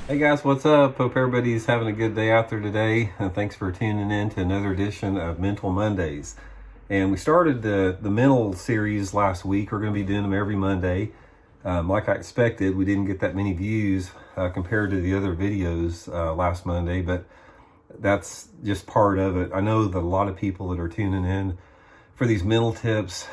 Hey guys, what's up? Hope everybody's having a good day out there today. And thanks for tuning in to another edition of Mental Mondays. And we started the mental series last week. We're going to be doing them every Monday. Like I expected, we didn't get that many views compared to the other videos last Monday, but that's just part of it. I know that a lot of people that are tuning in for these mental tips,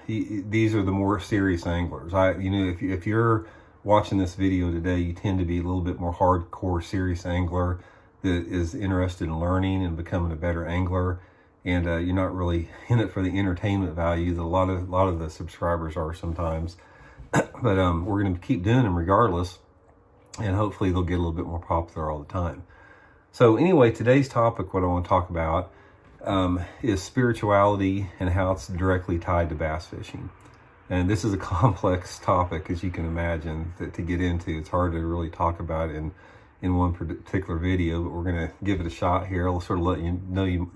these are the more serious anglers. If you're watching this video today, you tend to be a little bit more hardcore, serious angler that is interested in learning and becoming a better angler, and you're not really in it for the entertainment value that a lot of the subscribers are sometimes. But we're going to keep doing them regardless, and hopefully they'll get a little bit more popular all the time. So anyway, today's topic, what I want to talk about is spirituality and how it's directly tied to bass fishing. And this is a complex topic, as you can imagine, to get into. It's hard to really talk about in one particular video, but we're going to give it a shot here. I'll sort of let you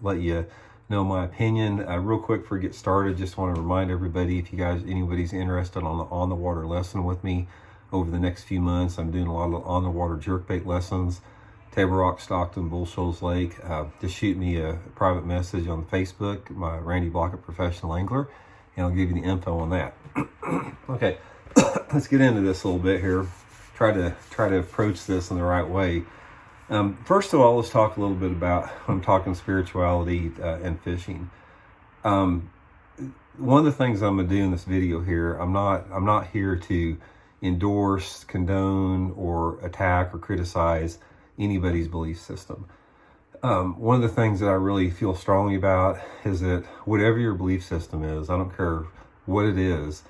know my opinion. Real quick before we get started, just want to remind everybody, if anybody's interested on the water lesson with me over the next few months, I'm doing a lot of on the water jerkbait lessons, Table Rock, Stockton, Bull Shoals Lake. Just shoot me a private message on Facebook, my Randy Blockett Professional Angler, and I'll give you the info on that. Okay, let's get into this a little bit here. Try to approach this in the right way. First of all, let's talk a little bit about when I'm talking spirituality and fishing. One of the things I'm going to do in this video here, I'm not here to endorse, condone, or attack or criticize anybody's belief system. One of the things that I really feel strongly about is that whatever your belief system is, I don't care what it is,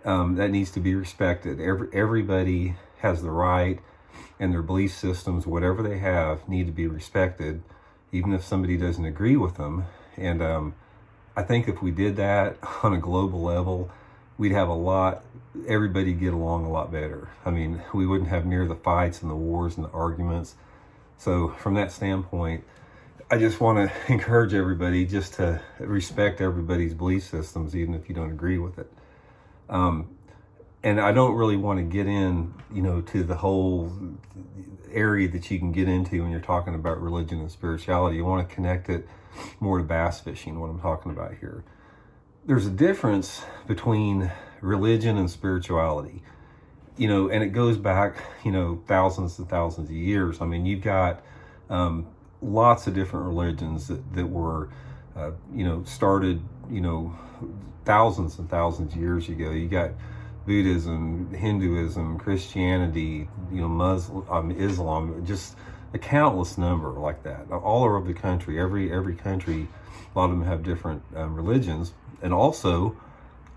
that needs to be respected. Everybody has the right, and their belief systems, whatever they have, need to be respected, even if somebody doesn't agree with them. And I think if we did that on a global level, we'd have everybody get along a lot better. I mean, we wouldn't have near the fights and the wars and the arguments. So from that standpoint, I just want to encourage everybody just to respect everybody's belief systems, even if you don't agree with it. And I don't really want to get in, to the whole area that you can get into when you're talking about religion and spirituality. I want to connect it more to bass fishing, what I'm talking about here. There's a difference between religion and spirituality, and it goes back, thousands and thousands of years. I mean, you've got lots of different religions that were, started, thousands and thousands of years ago. You got Buddhism, Hinduism, Christianity, Muslim, Islam, just a countless number like that, all over the country. Every country, a lot of them have different religions, and also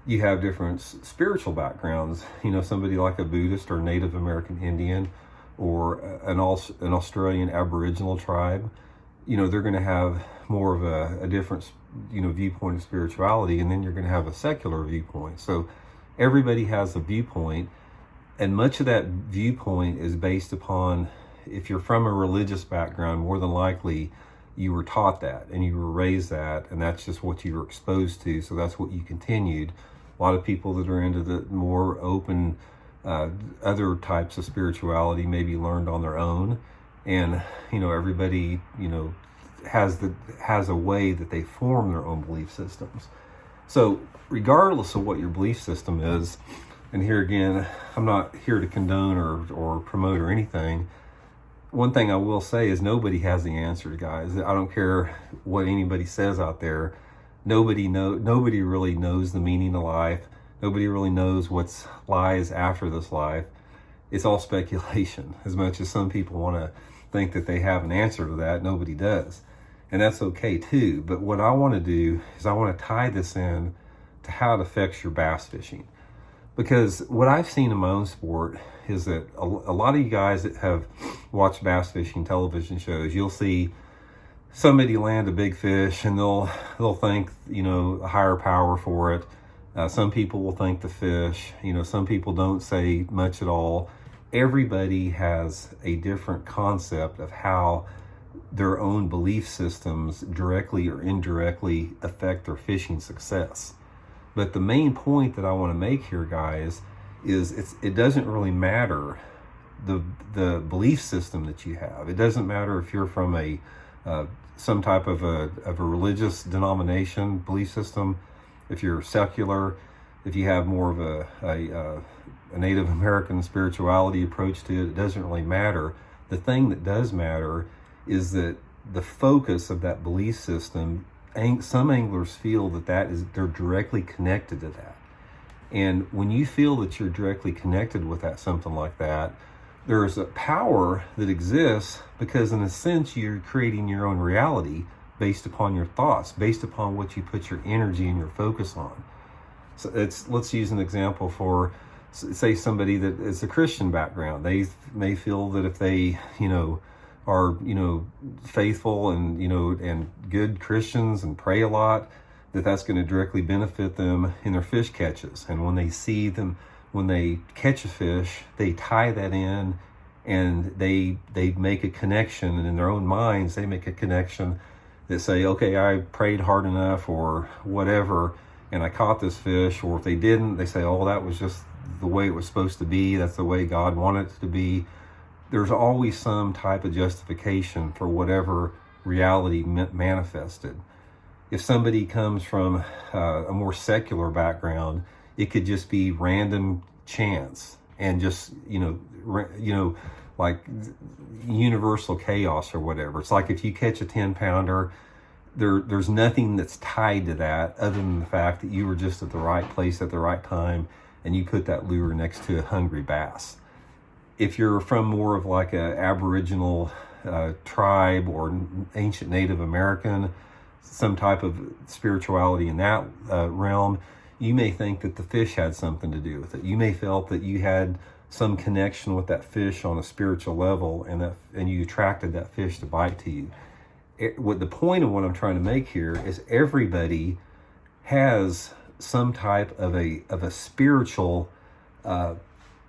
you have different spiritual backgrounds. Somebody like a Buddhist or Native American Indian or an Australian Aboriginal tribe, they're going to have more of a different, viewpoint of spirituality, and then you're going to have a secular viewpoint. So everybody has a viewpoint, and much of that viewpoint is based upon, if you're from a religious background, more than likely you were taught that and you were raised that, and that's just what you were exposed to, so that's what you continued. A lot of people that are into the more open other types of spirituality maybe learned on their own, and everybody has a way that they form their own belief systems. So regardless of what your belief system is, and here again, I'm not here to condone or promote or anything. One thing I will say is nobody has the answers, guys. I don't care what anybody says out there. Nobody really knows the meaning of life. Nobody really knows what's lies after this life. It's all speculation. As much as some people want to think that they have an answer to that, nobody does. And that's okay too. But what I want to do is I want to tie this in to how it affects your bass fishing. Because what I've seen in my own sport is that a lot of you guys that have watched bass fishing television shows, you'll see somebody land a big fish and they'll thank, a higher power for it. Some people will thank the fish. Some people don't say much at all. Everybody has a different concept of how their own belief systems directly or indirectly affect their fishing success. But the main point that I want to make here, guys, is it doesn't really matter the belief system that you have. It doesn't matter if you're from some type of a religious denomination belief system, if you're secular, if you have more of a Native American spirituality approach to it. It doesn't really matter. The thing that does matter is that the focus of that belief system, some anglers feel they're directly connected to that. And when you feel that you're directly connected with something like that, there's a power that exists, because in a sense you're creating your own reality based upon your thoughts, based upon what you put your energy and your focus on. So let's use an example for, say, somebody that is a Christian background. They may feel that if they, are, faithful and, and good Christians and pray a lot, that's going to directly benefit them in their fish catches. And when they see them, when they catch a fish, they tie that in, and they make a connection, and in their own minds, they make a connection that say, okay, I prayed hard enough or whatever, and I caught this fish. Or if they didn't, they say, oh, that was just the way it was supposed to be. That's the way God wanted it to be. There's always some type of justification for whatever reality manifested. If somebody comes from a more secular background, it could just be random chance and just, like universal chaos or whatever. It's like if you catch a 10-pounder, there's nothing that's tied to that other than the fact that you were just at the right place at the right time, and you put that lure next to a hungry bass. If you're from more of like a Aboriginal tribe or ancient Native American, some type of spirituality in that realm, you may think that the fish had something to do with it. You may felt that you had some connection with that fish on a spiritual level, and you attracted that fish to bite to you. What the point of what I'm trying to make here is everybody has some type of a spiritual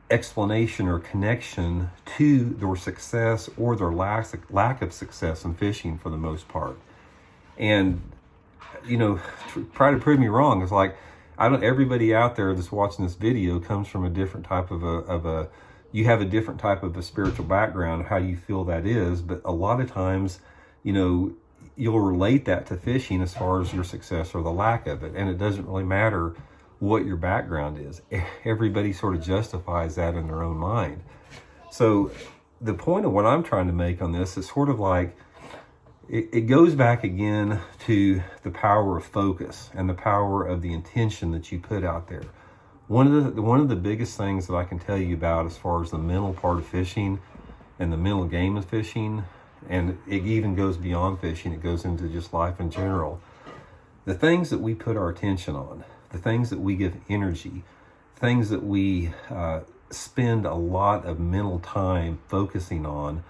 explanation or connection to their success or their lack of success in fishing for the most part. And, try to prove me wrong. It's like, everybody out there that's watching this video comes from a different type you have a different type of a spiritual background, how you feel that is. But a lot of times, you'll relate that to fishing as far as your success or the lack of it. And it doesn't really matter what your background is. Everybody sort of justifies that in their own mind. So the point of what I'm trying to make on this is sort of like, it goes back again to the power of focus and the power of the intention that you put out there. One of the biggest things that I can tell you about as far as the mental part of fishing and the mental game of fishing, and it even goes beyond fishing, it goes into just life in general. The things that we put our attention on, the things that we give energy, things that we spend a lot of mental time focusing on,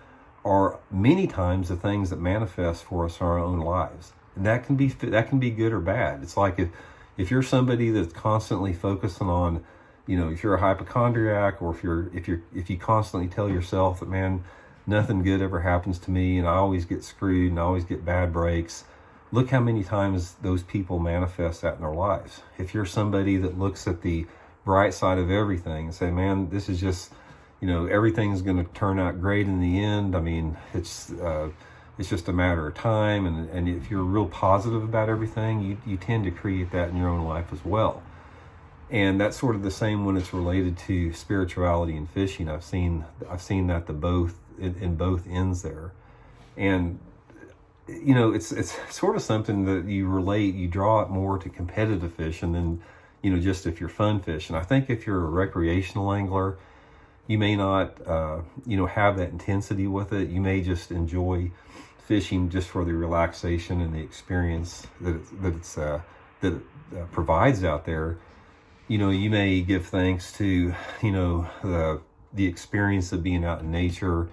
are many times the things that manifest for us in our own lives. And that can be good or bad. It's like if you're somebody that's constantly focusing on, if you're a hypochondriac, or if you constantly tell yourself that, man, nothing good ever happens to me, and I always get screwed and I always get bad breaks. Look how many times those people manifest that in their lives. If you're somebody that looks at the bright side of everything and say, man, this is just, everything's going to turn out great in the end. I mean, it's just a matter of time. And if you're real positive about everything, you tend to create that in your own life as well. And that's sort of the same when it's related to spirituality and fishing. I've seen that in both ends there. And, it's sort of something that you draw it more to competitive fishing than, just if you're fun fishing. I think if you're a recreational angler, you may not, have that intensity with it. You may just enjoy fishing just for the relaxation and the experience that it provides out there. You may give thanks to, the experience of being out in nature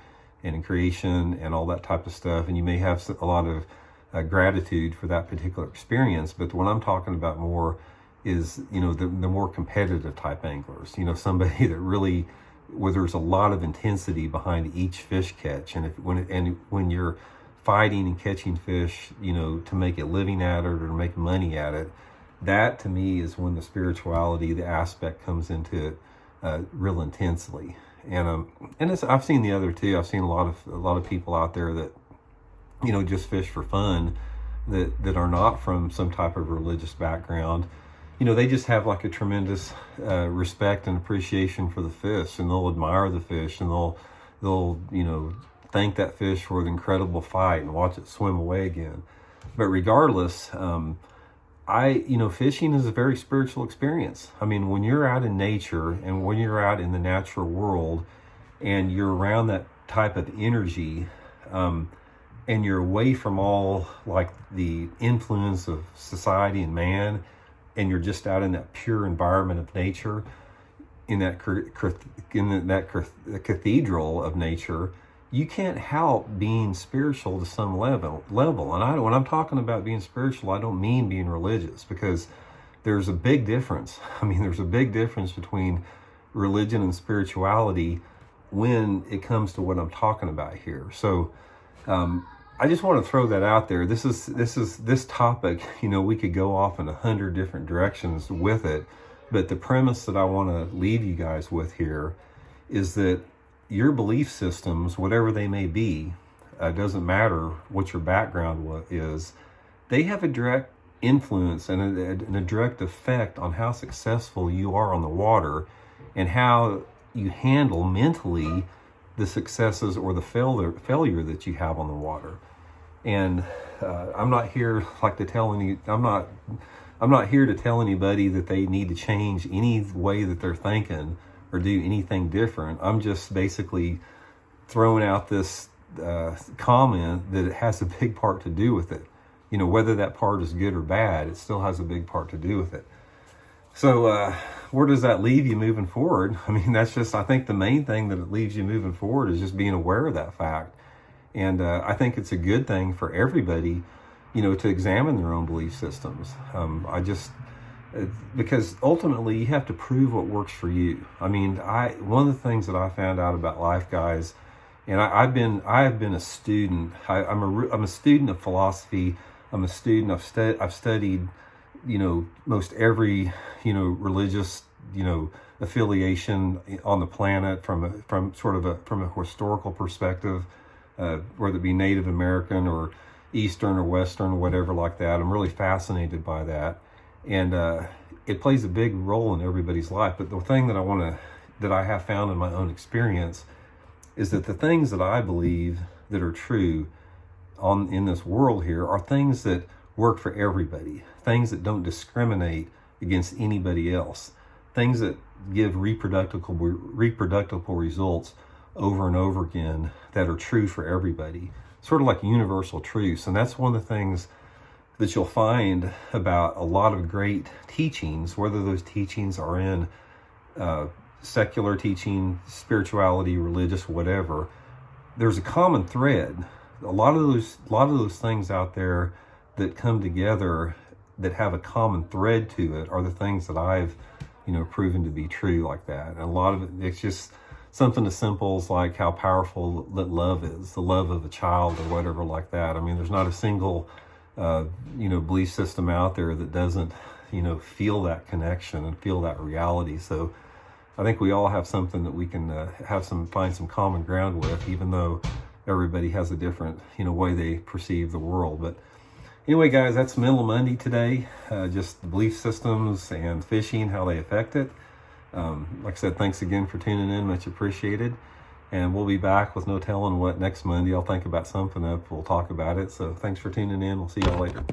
and in creation and all that type of stuff. And you may have a lot of gratitude for that particular experience. But what I'm talking about more is, the more competitive type anglers, somebody that really, where there's a lot of intensity behind each fish catch. And when you're fighting and catching fish, to make a living at it or to make money at it, that to me is when the spirituality, the aspect comes into it real intensely. And I've seen the other too. I've seen a lot of people out there that, just fish for fun, that are not from some type of religious background. They just have like a tremendous respect and appreciation for the fish, and they'll admire the fish, and they'll thank that fish for the incredible fight and watch it swim away again. But regardless, fishing is a very spiritual experience. I mean, when you're out in nature and when you're out in the natural world and you're around that type of energy, and you're away from all like the influence of society and man, and you're just out in that pure environment of nature, in that cathedral of nature, you can't help being spiritual to some level. And when I'm talking about being spiritual, I don't mean being religious, because there's a big difference. I mean, there's a big difference between religion and spirituality when it comes to what I'm talking about here. So I just want to throw that out there. This topic, we could go off in 100 different directions with it, but the premise that I want to leave you guys with here is that your belief systems, whatever they may be, doesn't matter what your background is, they have a direct influence and a direct effect on how successful you are on the water, and how you handle mentally the successes or the failure that you have on the water. And I'm not here I'm not here to tell anybody that they need to change any way that they're thinking or do anything different. I'm just basically throwing out this comment that it has a big part to do with it. Whether that part is good or bad, it still has a big part to do with it. So where does that leave you moving forward? I mean, I think the main thing that it leaves you moving forward is just being aware of that fact. And I think it's a good thing for everybody, to examine their own belief systems. Because ultimately you have to prove what works for you. I mean, one of the things that I found out about life, guys, and I have been a student. I'm a student of philosophy. I'm a student. I've studied, most every, religious, affiliation on the planet from a historical perspective, whether it be Native American or Eastern or Western or whatever like that. I'm really fascinated by that. And it plays a big role in everybody's life. But the thing that I have found in my own experience is that the things that I believe that are true in this world here are things that work for everybody, things that don't discriminate against anybody else, things that give reproducible results over and over again that are true for everybody, sort of like universal truths. And that's one of the things that you'll find about a lot of great teachings, whether those teachings are in secular teaching, spirituality, religious, whatever. There's a common thread. A lot of those things out there that come together that have a common thread to it are the things that I've proven to be true like that. And a lot of it's just something as simple as like how powerful that love is, the love of a child or whatever like that. I mean, there's not a single belief system out there that doesn't feel that connection and feel that reality. So I think we all have something that we can find some common ground with, even though everybody has a different way they perceive the world. But anyway, guys, that's Mental Monday today. Just the belief systems and fishing, how they affect it. Like I said, thanks again for tuning in. Much appreciated. And we'll be back with no telling what next Monday. I'll think about something up. We'll talk about it. So thanks for tuning in. We'll see y'all later.